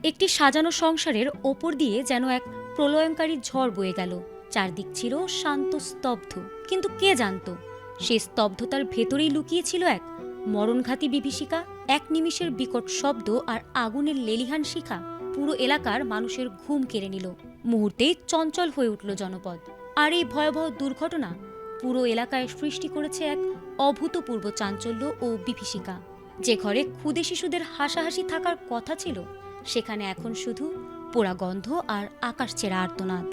একটি সাজানো সংসারের ওপর দিয়ে যেন এক প্রলয়ঙ্কারী ঝড় বয়ে গেল। চারদিক ছিল শান্ত স্তব্ধ, কিন্তু কে জানত সেই স্তব্ধতার ভেতরেই লুকিয়ে ছিল এক মরণঘাতী বিভীষিকা। এক নিমিষের বিকট শব্দ আর আগুনের লেলিহান শিখা পুরো এলাকার মানুষের ঘুম কেড়ে নিল। মুহূর্তেই চঞ্চল হয়ে উঠল জনপদ। আর এই ভয়াবহ দুর্ঘটনা পুরো এলাকায় সৃষ্টি করেছে এক অভূতপূর্ব চাঞ্চল্য ও বিভীষিকা। যে ঘরে ক্ষুদে শিশুদের হাসাহাসি থাকার কথা ছিল, সেখানে এখন শুধু পোড়া গন্ধ আর আকাশ ছেঁড়া আর্তনাদ।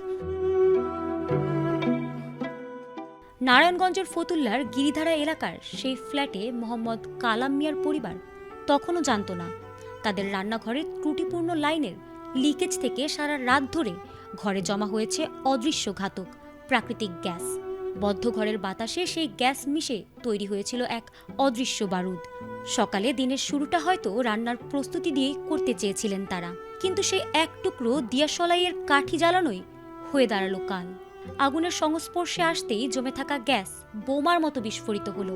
নারায়ণগঞ্জের ফতুল্লার গিরিধারা এলাকার সেই ফ্ল্যাটে মোহাম্মদ কালাম মিয়ার পরিবার তখনও জানত না তাদের রান্নাঘরের ত্রুটিপূর্ণ লাইনের লিকেজ থেকে সারা রাত ধরে ঘরে জমা হয়েছে অদৃশ্য ঘাতক প্রাকৃতিক গ্যাস। বদ্ধ ঘরের বাতাসে সেই গ্যাস মিশে তৈরি হয়েছিল এক অদৃশ্য বারুদ। সকালে দিনের শুরুটা হয়তো রান্নার প্রস্তুতি দিয়েই করতে চেয়েছিলেন তারা, কিন্তু সেই এক টুকরো দিয়াশলাইয়ের কাঠি জ্বালানোই হয়ে দাঁড়ালো কাল। আগুনের সংস্পর্শে আসতেই জমে থাকা গ্যাস বোমার মতো বিস্ফোরিত হলো।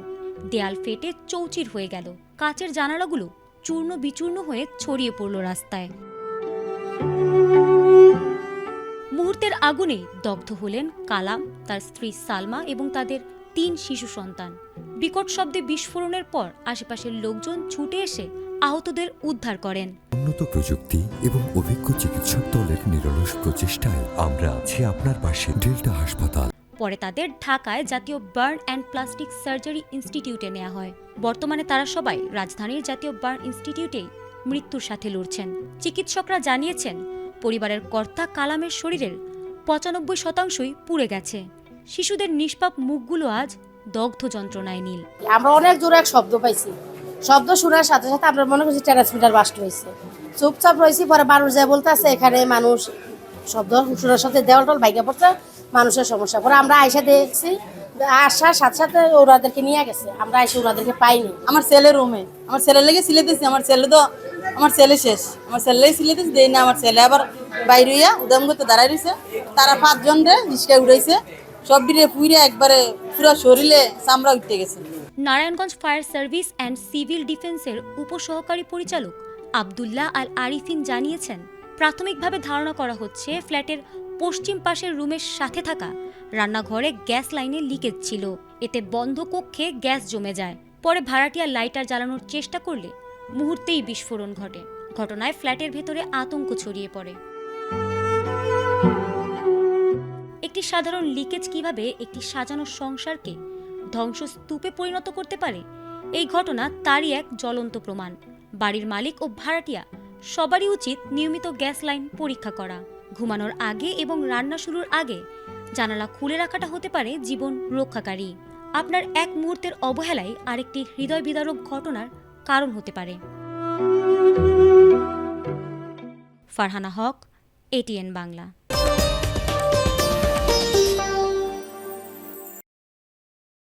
দেয়াল ফেটে চৌচির হয়ে গেল, কাচের জানালাগুলো চূর্ণ বিচূর্ণ হয়ে ছড়িয়ে পড়ল রাস্তায়। মুহূর্তের আগুনে দগ্ধ হলেন কালাম, তার স্ত্রী সালমা এবং তাদের 3 শিশু সন্তান। বিকট শব্দে বিস্ফোরণের পর আশেপাশের লোকজন ছুটে এসে আহতদের উদ্ধার করেন। উন্নত প্রযুক্তি এবং অভিজ্ঞ চিকিৎসক দলের নিরলস প্রচেষ্টায় আমরা আছি আপনার পাশে। ডেল্টা হাসপাতাল। পরে তাদের ঢাকায় জাতীয় বার্ন অ্যান্ড প্লাস্টিক সার্জারি ইনস্টিটিউটে নেওয়া হয়। বর্তমানে তারা সবাই রাজধানীর জাতীয় বার্ন ইনস্টিটিউটেই মৃত্যুর সাথে লড়ছেন। চিকিৎসকরা জানিয়েছেন, পরিবারের কর্তা কালামের শরীরের 95% পুড়ে গেছে। শিশুদের নিষ্পাপ মুখগুলো আজ দগ্ধ যন্ত্রণায় নীল। আমরা অনেক জোরে এক শব্দ পাইছি। শব্দ শোনার সাথে সাথে আমরা মনে করছি ট্রান্সমিটার বাস্ট হয়েছে। চুপচাপ রয়েছি, পরে মানুষ যায় বলতে আছে এখানে মানুষ শব্দ শোনার সাথে দেওয়াল টল ভাইগা পড়ছে, মানুষের সমস্যা। পরে আমরা আইসা দেখছি, আসার সাথে সাথে ওনাদেরকে নিয়ে গেছে। আমরা এসে ওনাদেরকে পাইনি। আমার ছেলের রুমে আমার ছেলের লেগে সিলে দিচ্ছি। আমার ছেলে শেষ। আমার ছেলেই সিলে দিচ্ছি, দেই না। আমার ছেলে আবার বাইরে হইয়া উদাম করতে দাঁড়াই রয়েছে। তারা 5 জন রে রিস্কায় উড়াইছে, সব বিরে পুইরে একবারে পুরো শরীরে চামড়া উঠতে গেছে। Narayanganj fire service and civil ডিফেন্সের উপসহকারী পরিচালক আব্দুল্লাহ আল আরিফিন জানিয়েছেন, প্রাথমিকভাবে ধারণা করা হচ্ছে ফ্ল্যাটের পশ্চিম পাশের রুমের সাথে থাকা রান্নাঘরে গ্যাস লাইনে লিকেজ ছিল। এতে বন্ধ কক্ষে গ্যাস জমে যায়। পরে ভাড়াটিয়া লাইটার জ্বালানোর চেষ্টা করলে মুহূর্তেই বিস্ফোরণ ঘটে। ঘটনায় ফ্ল্যাটের ভেতরে আতঙ্ক ছড়িয়ে পড়ে। একটি সাধারণ লিকেজ কিভাবে একটি সাজানো সংসারকে ধ্বংসস্তূপে পরিণত করতে পারে, এই ঘটনা তারই এক জ্বলন্ত প্রমাণ। বাড়ির মালিক ও ভাড়াটিয়া সবারই উচিত নিয়মিত গ্যাস লাইন পরীক্ষা করা। ঘুমানোর আগে এবং রান্না শুরুর আগে জানালা খুলে রাখাটা হতে পারে জীবন রক্ষাকারী। আপনার এক মুহূর্তের অবহেলাই আরেকটি হৃদয় বিদারক ঘটনার কারণ হতে পারে। ফারহানা হক, ATN বাংলা।